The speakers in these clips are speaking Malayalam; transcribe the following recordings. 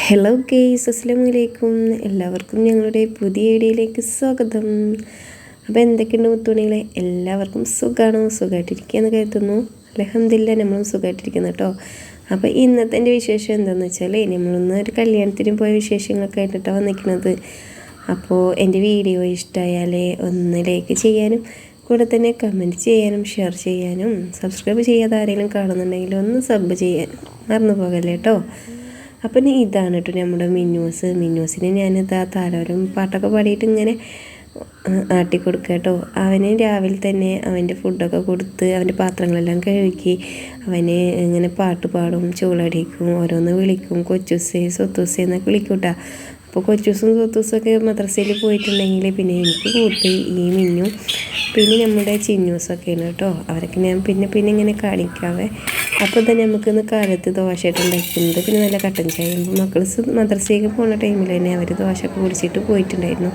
ഹലോ ഗെയ്സ്, അസ്സലാമു അലൈക്കും. എല്ലാവർക്കും ഞങ്ങളുടെ പുതിയ വീഡിയോയിലേക്ക് സ്വാഗതം. അപ്പോൾ എന്തൊക്കെയുണ്ട് മുത്തുമണികളെ, എല്ലാവർക്കും സുഖമാണോ? സുഖമായിട്ടിരിക്കുകയെന്ന് കരുതുന്നു. അൽഹംദുലില്ലാ, നമ്മളും സുഖമായിട്ടിരിക്കുന്നു കേട്ടോ. അപ്പോൾ ഇന്നത്തെ എൻ്റെ വിശേഷം എന്താണെന്ന് വെച്ചാൽ, നമ്മളൊന്ന് ഒരു കല്യാണത്തിന് പോയ വിശേഷങ്ങളൊക്കെ ആയിട്ടാണ് വന്നിരിക്കുന്നത്. അപ്പോൾ എൻ്റെ വീഡിയോ ഇഷ്ടമായാൽ ഒന്ന് ലൈക്ക് ചെയ്യാനും കൂടെ തന്നെ കമൻറ്റ് ചെയ്യാനും ഷെയർ ചെയ്യാനും സബ്സ്ക്രൈബ് ചെയ്യാതെ ആരെങ്കിലും കാണുന്നുണ്ടെങ്കിൽ ഒന്ന് സബ് ചെയ്യാൻ മറന്നു പോകല്ലേ കേട്ടോ. അപ്പം ഇതാണ് കേട്ടോ നമ്മുടെ മിന്നൂസിന് ഞാനിതാ താലോലം പാട്ടൊക്കെ പാടിയിട്ട് ഇങ്ങനെ ആട്ടി കൊടുക്കുക കേട്ടോ. അവന് രാവിലെ തന്നെ അവൻ്റെ ഫുഡൊക്കെ കൊടുത്ത് അവൻ്റെ പാത്രങ്ങളെല്ലാം കഴുകി അവന് ഇങ്ങനെ പാട്ട് പാടും, ചൂളടിക്കും, ഓരോന്ന് വിളിക്കും, കൊച്ചൂസേ സ്വത്തൂസേ എന്നൊക്കെ വിളിക്കും കേട്ടോ. അപ്പോൾ കൊച്ചൂസും സ്വത്തൂസൊക്കെ മദ്രസയിൽ പോയിട്ടുണ്ടെങ്കിൽ പിന്നെ എനിക്ക് കൂട്ടി ഈ മിന്നു പിന്നെ നമ്മുടെ ചിന്നൂസൊക്കെയാണ് കേട്ടോ. അവരൊക്കെ ഞാൻ പിന്നെ ഇങ്ങനെ കാണിക്കാവേ. അപ്പോൾ തന്നെ നമുക്കിന്ന് കാലത്ത് ദോശയൊക്കെ ഉണ്ടാക്കുന്നത്, പിന്നെ നല്ല കട്ടൻ ചായ. മക്കൾ മദ്രസയ്ക്ക് പോകുന്ന ടൈമിൽ തന്നെ അവർ ദോശയൊക്കെ കുടിച്ചിട്ട് പോയിട്ടുണ്ടായിരുന്നു.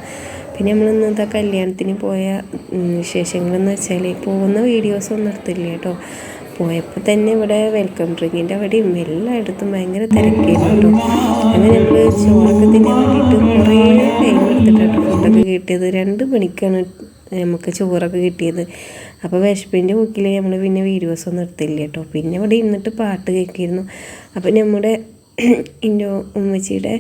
പിന്നെ നമ്മൾ ഇന്നത്തെ കല്യാണത്തിന് പോയ വിശേഷങ്ങളെന്ന് വെച്ചാൽ പോകുന്ന വീഡിയോസൊന്നും എടുത്തില്ല കേട്ടോ. പോയപ്പോൾ തന്നെ ഇവിടെ വെൽക്കം ഡ്രിങ്കിൻ്റെ അവിടെയും എല്ലായിടത്തും ഭയങ്കര തിരക്കായിരുന്നു കേട്ടോ. അങ്ങനെ നമ്മൾ ചോറൊക്കെ തിന്നാൻ വേണ്ടിയിട്ട് കുറേ ടൈം എടുത്തിട്ടാണ് ഫുഡൊക്കെ കിട്ടിയത്. 2 മണിക്കാണ് നമുക്ക് ചോറൊക്കെ കിട്ടിയത്. അപ്പോൾ വിശപ്പിൻ്റെ മുക്കിൽ നമ്മൾ പിന്നെ വീഡിയോസൊന്നും എടുത്തില്ല കേട്ടോ. പിന്നെ ഇവിടെ ഇരുന്നിട്ട് പാട്ട് കേൾക്കിയിരുന്നു. അപ്പോൾ നമ്മുടെ എൻ്റെ ഉമ്മച്ചിയുടെ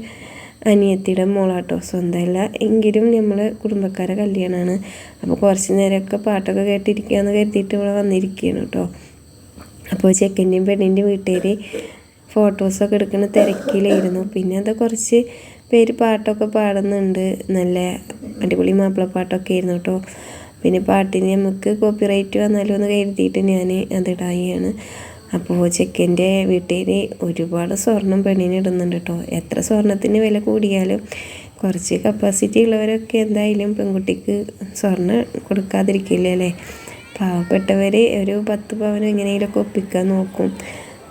അനിയത്തിയുടെ മോളാട്ടോ, സ്വന്തമല്ല എങ്കിലും നമ്മളെ കുടുംബക്കാരെ കല്യാണമാണ്. അപ്പോൾ കുറച്ച് നേരമൊക്കെ പാട്ടൊക്കെ കേട്ടിരിക്കുകയെന്ന് കരുതിയിട്ട് ഇവിടെ വന്നിരിക്കുകയാണ് കേട്ടോ. അപ്പോൾ ചെക്കൻ്റെയും പെണ്ണിൻ്റെയും വീട്ടുകാർ ഫോട്ടോസൊക്കെ എടുക്കുന്ന തിരക്കിലായിരുന്നു. പിന്നെ അത് കുറച്ച് പേര് പാട്ടൊക്കെ പാടുന്നുണ്ട്, നല്ല അടിപൊളി മാപ്പിളപ്പാട്ടൊക്കെ ആയിരുന്നു കേട്ടോ. പിന്നെ പാട്ടിന് നമുക്ക് കോപ്പിറൈറ്റ് വന്നാലോ എന്ന് കരുതിയിട്ട് ഞാൻ അതിടായാണ്. അപ്പോൾ ചെക്കൻ്റെ വീട്ടുകാർ ഒരുപാട് സ്വർണം പെണ്ണിന് ഇടുന്നുണ്ട് കേട്ടോ. എത്ര സ്വർണത്തിന് വില കൂടിയാലും കുറച്ച് കപ്പാസിറ്റി ഉള്ളവരൊക്കെ എന്തായാലും പെൺകുട്ടിക്ക് സ്വർണ്ണം കൊടുക്കാതിരിക്കില്ല അല്ലേ. പാവപ്പെട്ടവർ ഒരു 10 പവൻ എങ്ങനെയെങ്കിലുമൊക്കെ ഒപ്പിക്കാൻ നോക്കും.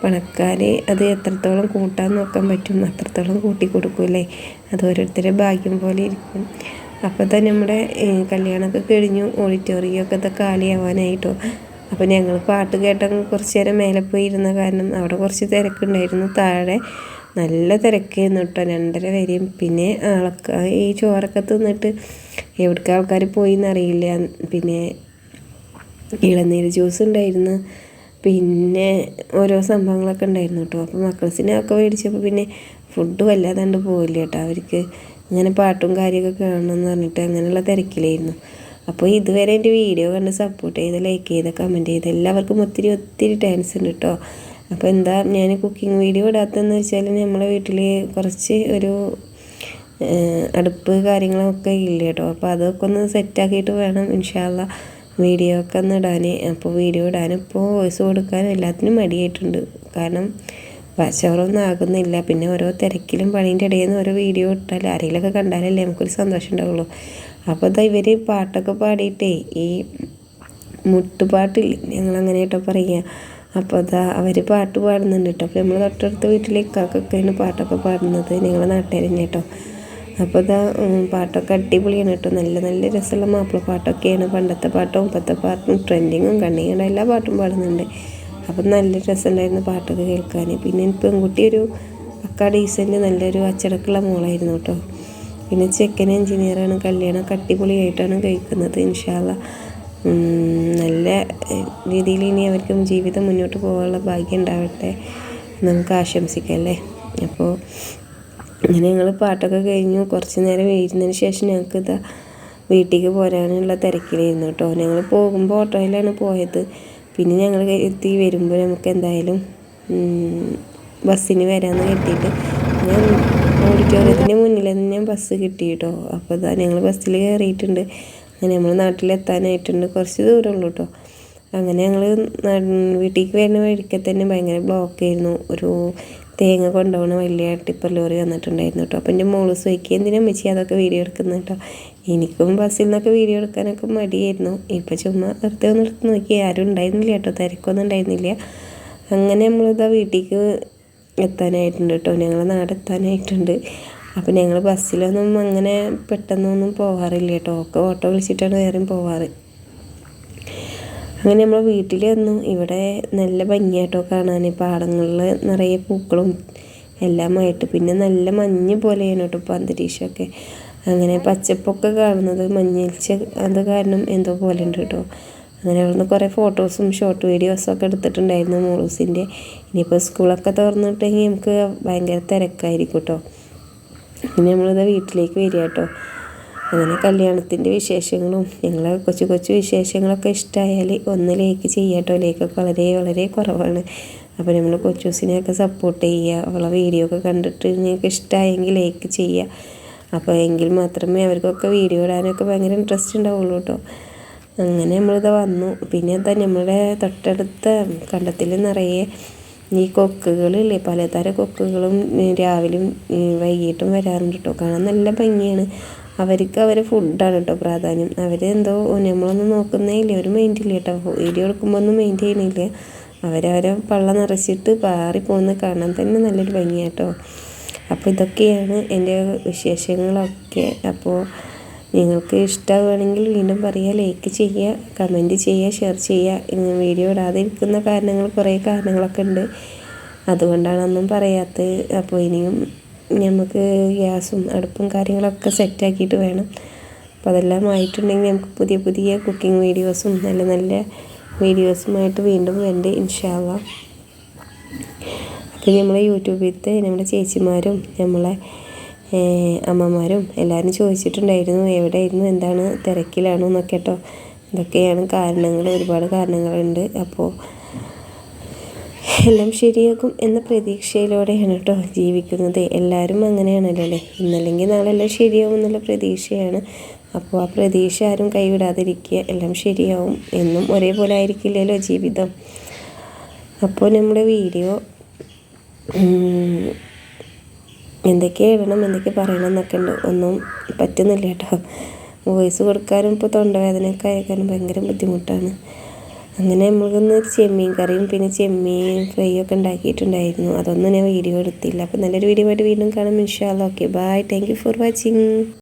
പണക്കാർ അത് എത്രത്തോളം കൂട്ടാൻ നോക്കാൻ പറ്റും അത്രത്തോളം കൂട്ടി കൊടുക്കൂല്ലേ. അത് ഓരോരുത്തരുടെ ഭാഗ്യം പോലെ ഇരിക്കും. അപ്പോൾ തന്നെ നമ്മുടെ കല്യാണമൊക്കെ കഴിഞ്ഞു, ഓഡിറ്റോറിയമൊക്കെ കാലിയാവാനായിട്ടോ. അപ്പോൾ ഞങ്ങൾ പാട്ട് കേട്ടെങ്കിൽ കുറച്ച് നേരം മേലെ പോയി ഇരുന്ന കാരണം അവിടെ കുറച്ച് തിരക്കുണ്ടായിരുന്നു. താഴെ നല്ല തിരക്കായിരുന്നു കേട്ടോ, 2:30 വരെയും. പിന്നെ ഈ ചോറൊക്കെ തിന്നിട്ട് എവിടേക്ക് ആൾക്കാർ പോയി എന്നറിയില്ല. പിന്നെ ഇളനീര് ജ്യൂസ് ഉണ്ടായിരുന്നു, പിന്നെ ഓരോ സംഭവങ്ങളൊക്കെ ഉണ്ടായിരുന്നു കേട്ടോ. അപ്പോൾ മക്കൾസിനൊക്കെ മേടിച്ചപ്പോൾ പിന്നെ ഫുഡ് വല്ലാതാണ്ട് പോയില്ല കേട്ടോ. അവർക്ക് ഇങ്ങനെ പാട്ടും കാര്യമൊക്കെ കാണണമെന്ന് പറഞ്ഞിട്ട് അങ്ങനെയുള്ള തിരക്കിലായിരുന്നു. അപ്പോൾ ഇതുവരെ എൻ്റെ വീഡിയോ കണ്ട് സപ്പോർട്ട് ചെയ്ത് ലൈക്ക് ചെയ്ത് കമൻറ്റ് ചെയ്ത് എല്ലാവർക്കും ഒത്തിരി താങ്ക്സ് ഉണ്ട് കേട്ടോ. അപ്പോൾ എന്താ ഞാൻ കുക്കിംഗ് വീഡിയോ ഇടാത്തതെന്ന് വെച്ചാൽ നമ്മളെ വീട്ടിൽ കുറച്ച് ഒരു അടുപ്പ് കാര്യങ്ങളൊക്കെ ഇല്ല കേട്ടോ. അപ്പോൾ അതൊക്കെ ഒന്ന് സെറ്റാക്കിയിട്ട് വേണം ഇൻഷാ അള്ളാ വീഡിയോ ഒക്കെ ഒന്ന് ഇടാൻ. അപ്പോൾ വീഡിയോ ഇടാനും ഇപ്പോൾ വോയിസ് കൊടുക്കാനും എല്ലാത്തിനും മടിയായിട്ടുണ്ട്. കാരണം പച്ചവറൊന്നും ആകുന്നില്ല. പിന്നെ ഓരോ തിരക്കിലും പണീൻ്റെ ഇടയിൽ നിന്ന് ഓരോ വീഡിയോ ഇട്ടാൽ ആരെങ്കിലുമൊക്കെ കണ്ടാലല്ലേ നമുക്കൊരു സന്തോഷം ഉണ്ടാവുള്ളൂ. അപ്പോൾ ഇതാ ഇവർ പാട്ടൊക്കെ പാടിയിട്ടേ ഈ മുട്ടുപാട്ടില്ല ഞങ്ങളങ്ങനെ കേട്ടോ പറയുക. അപ്പോൾ അതാ അവർ പാട്ട് പാടുന്നുണ്ട് കേട്ടോ. അപ്പോൾ നമ്മൾ തൊട്ടടുത്ത വീട്ടിലേക്കൊക്കെയാണ് പാട്ടൊക്കെ പാടുന്നത്, ഞങ്ങളുടെ നാട്ടുകാർ തന്നെ കേട്ടോ. അപ്പോൾ ഇതാ പാട്ടൊക്കെ അടിപൊളിയാണ് കേട്ടോ. നല്ല രസമുള്ള മാപ്പിള പാട്ടൊക്കെയാണ്. പണ്ടത്തെ പാട്ടും ഇപ്പോഴത്തെ പാട്ടും ട്രെൻഡിങ്ങും കണ്ണിങ്ങും എല്ലാ പാട്ടും പാടുന്നുണ്ട്. അപ്പം നല്ല രസമുണ്ടായിരുന്നു പാട്ടൊക്കെ കേൾക്കാൻ. പിന്നെ പെൺകുട്ടി ഒരു പക്കാ ഡീസൻ്റ് നല്ലൊരു അച്ചടക്കമുള്ള മോളായിരുന്നു കേട്ടോ. പിന്നെ ചെക്കൻ എഞ്ചിനീയറാണ്. കല്യാണം അടിപൊളിയായിട്ടാണ് കഴിക്കുന്നത്. ഇൻഷാ അള്ളാ നല്ല രീതിയിൽ ഇനി അവർക്കും ജീവിതം മുന്നോട്ട് പോകാനുള്ള ഭാഗ്യം ഉണ്ടാവട്ടെ നമുക്ക് ആശംസിക്കാം അല്ലേ. അപ്പോൾ അങ്ങനെ ഞങ്ങൾ പാട്ടൊക്കെ കഴിഞ്ഞു. കുറച്ച് നേരം ഇരുന്നതിന് ശേഷം ഞങ്ങൾക്ക് ഇതാ വീട്ടിലേക്ക് പോരാനുള്ള തിരക്കിലായിരുന്നു കേട്ടോ. ഞങ്ങൾ പോകുമ്പോൾ ഓട്ടോയിലാണ് പോയത്. പിന്നെ ഞങ്ങൾ എത്തി വരുമ്പോൾ നമുക്ക് എന്തായാലും ബസ്സിന് വരാമെന്ന് കരുതിയിട്ട് ഞാൻ ഓഡിറ്റോറിയത്തിൻ്റെ മുന്നിൽ തന്നെ ബസ് കിട്ടി കേട്ടോ. അപ്പോൾ ഇതാ ഞങ്ങൾ ബസ്സിൽ കയറിയിട്ടുണ്ട്. അങ്ങനെ നമ്മൾ നാട്ടിലെത്താനായിട്ടുണ്ട്, കുറച്ച് ദൂരമുള്ളൂ കേട്ടോ. അങ്ങനെ ഞങ്ങൾ വീട്ടിലേക്ക് വരുന്ന വഴിക്ക് തന്നെ ഭയങ്കര ബ്ലോക്കായിരുന്നു. ഒരു തേങ്ങ കൊണ്ടുപോകണ വലിയ ടിപ്പർ ലോറി വന്നിട്ടുണ്ടായിരുന്നു കേട്ടോ. അപ്പോൾ എൻ്റെ മോള് ചോദിക്കുക എന്തിനാ അമ്മച്ചി അതൊക്കെ വീഡിയോ എടുക്കുന്നത് കേട്ടോ. എനിക്കും ബസ്സിൽ നിന്നൊക്കെ വീഡിയോ എടുക്കാനൊക്കെ മടിയായിരുന്നു. ഇപ്പോൾ ചുമ്മാ വെറുതെ ഒന്ന് എടുത്ത് നോക്കി, ആരും ഉണ്ടായിരുന്നില്ല കേട്ടോ, തിരക്കൊന്നും ഉണ്ടായിരുന്നില്ല. അങ്ങനെ നമ്മളിതാ വീട്ടിലേക്ക് എത്താനായിട്ടുണ്ട് കേട്ടോ, ഞങ്ങളെ നാടെത്താനായിട്ടുണ്ട്. അപ്പോൾ ഞങ്ങൾ ബസ്സിലൊന്നും അങ്ങനെ പെട്ടെന്നൊന്നും പോകാറില്ല കേട്ടോ, ഒക്കെ ഓട്ടോ വിളിച്ചിട്ടാണ് വേറെയും പോവാറ്. അങ്ങനെ നമ്മൾ വീട്ടിൽ വന്നു. ഇവിടെ നല്ല ഭംഗിയായിട്ടോ കാണാൻ, പാടങ്ങളിൽ നിറയെ പൂക്കളും എല്ലാമായിട്ട്. പിന്നെ നല്ല മഞ്ഞ് പോലെയാണ് കേട്ടോ ഇപ്പോൾ അന്തരീക്ഷമൊക്കെ. അങ്ങനെ പച്ചപ്പൊക്കെ കാണുന്നത് മഞ്ഞിച്ച അത് കാരണം എന്തോ പോലെ ഉണ്ട് കേട്ടോ. അങ്ങനെ അവിടുന്ന് കുറേ ഫോട്ടോസും ഷോർട്ട് വീഡിയോസും ഒക്കെ എടുത്തിട്ടുണ്ടായിരുന്നു മോളൂസിൻ്റെ. ഇനിയിപ്പോൾ സ്കൂളൊക്കെ തുറന്നിട്ടെങ്കിൽ നമുക്ക് ഭയങ്കര തിരക്കായിരിക്കും കേട്ടോ. പിന്നെ നമ്മളിത് വീട്ടിലേക്ക് വരിക കേട്ടോ. അങ്ങനെ കല്യാണത്തിൻ്റെ വിശേഷങ്ങളും ഞങ്ങളെ കൊച്ചു കൊച്ചു വിശേഷങ്ങളൊക്കെ ഇഷ്ടമായാൽ ഒന്ന് ലൈക്ക് ചെയ്യുക കേട്ടോ. ലൈക്കൊക്കെ വളരെ വളരെ കുറവാണ്. അപ്പോൾ നമ്മൾ കൊച്ചൂസിനെയൊക്കെ സപ്പോർട്ട് ചെയ്യുക. അവളെ വീഡിയോ ഒക്കെ കണ്ടിട്ട് നിങ്ങൾക്ക് ഇഷ്ടമായെങ്കിൽ ലൈക്ക് ചെയ്യുക. അപ്പോൾ എങ്കിൽ മാത്രമേ അവർക്കൊക്കെ വീഡിയോ ഇടാനൊക്കെ ഭയങ്കര ഇൻട്രസ്റ്റ് ഉണ്ടാവുള്ളൂ കേട്ടോ. അങ്ങനെ നമ്മളിത് വന്നു. പിന്നെ എന്താ നമ്മുടെ തൊട്ടടുത്ത കണ്ടത്തിൽ നിറയെ ഈ കൊക്കുകളില്ലേ, പലതരം കൊക്കുകളും രാവിലെയും വൈകിട്ടും വരാറുണ്ട് കേട്ടോ. കാണാൻ നല്ല ഭംഗിയാണ്. അവർക്ക് അവരെ ഫുഡാണ് കേട്ടോ പ്രാധാന്യം. അവരെന്തോ നമ്മളൊന്നും നോക്കുന്നേ ഇല്ല, ഒരു മൈൻഡില്ല കേട്ടോ. വീഡിയോ എടുക്കുമ്പോൾ ഒന്നും മൈൻഡ് ചെയ്യണില്ല. അവരവരെ പള്ള നിറച്ചിട്ട് പാറി പോകുന്നത് കാണാൻ തന്നെ നല്ലൊരു ഭംഗിയാണ് കേട്ടോ. അപ്പോൾ ഇതൊക്കെയാണ് എൻ്റെ വിശേഷങ്ങളൊക്കെ. അപ്പോൾ നിങ്ങൾക്ക് ഇഷ്ടമാവുകയാണെങ്കിൽ വീണ്ടും പറയുക, ലൈക്ക് ചെയ്യുക, കമൻറ്റ് ചെയ്യുക, ഷെയർ ചെയ്യുക. വീഡിയോ ഇടാതെ ഇരിക്കുന്ന കാരണങ്ങൾ കുറേ കാരണങ്ങളൊക്കെ ഉണ്ട്, അതുകൊണ്ടാണ് ഒന്നും പറയാത്തത്. അപ്പോൾ ഇനിയും നമുക്ക് ഗ്യാസും അടുപ്പും കാര്യങ്ങളൊക്കെ സെറ്റാക്കിയിട്ട് വേണം. അപ്പോൾ അതെല്ലാം ആയിട്ടുണ്ടെങ്കിൽ നമുക്ക് പുതിയ പുതിയ കുക്കിംഗ് വീഡിയോസും നല്ല നല്ല വീഡിയോസുമായിട്ട് വീണ്ടും വേണ്ടേ ഇൻഷാ അല്ലാഹ്. അപ്പോൾ നമ്മളെ യൂട്യൂബിലത്തെ നമ്മുടെ ചേച്ചിമാരും നമ്മളെ അമ്മമാരും എല്ലാവരും ചോദിച്ചിട്ടുണ്ടായിരുന്നു എവിടെയായിരുന്നു, എന്താണ്, തിരക്കിലാണോ എന്നൊക്കെ കേട്ടോ. ഇതൊക്കെയാണ് കാരണങ്ങൾ, ഒരുപാട് കാരണങ്ങളുണ്ട്. അപ്പോൾ എല്ലാം ശരിയാകും എന്ന പ്രതീക്ഷയിലൂടെയാണ് കേട്ടോ ജീവിക്കുന്നത്. എല്ലാവരും അങ്ങനെയാണല്ലോ അല്ലേ. ഇന്നല്ലെങ്കിൽ നാളെ എല്ലാം ശരിയാവും എന്നുള്ള പ്രതീക്ഷയാണ്. അപ്പോൾ ആ പ്രതീക്ഷ ആരും കൈവിടാതിരിക്കുക. എല്ലാം ശരിയാവും. എന്നും ഒരേപോലെ ആയിരിക്കില്ലല്ലോ ജീവിതം. അപ്പോൾ നമ്മുടെ വീഡിയോ എന്തൊക്കെ ഇടണം എന്തൊക്കെ പറയണം എന്നൊക്കെ ഉണ്ട്, ഒന്നും പറ്റുന്നില്ല കേട്ടോ. വോയിസ് കൊടുക്കാനും ഇപ്പോൾ തൊണ്ടവേദനയൊക്കെ ആയിരിക്കാനും ഭയങ്കര ബുദ്ധിമുട്ടാണ്. അങ്ങനെ നമ്മൾക്കൊന്ന് ചെമ്മീൻ കറിയും പിന്നെ ചെമ്മീൻ ഫ്രൈ ഒക്കെ ഉണ്ടാക്കിയിട്ടുണ്ടായിരുന്നു. അതൊന്നും ഞാൻ വീഡിയോ എടുത്തില്ല. അപ്പോൾ നല്ലൊരു വീഡിയോ ആയിട്ട് വീണ്ടും കാണാം ഇൻഷാ അല്ലാഹ്. Okay bye. Thank you for watching.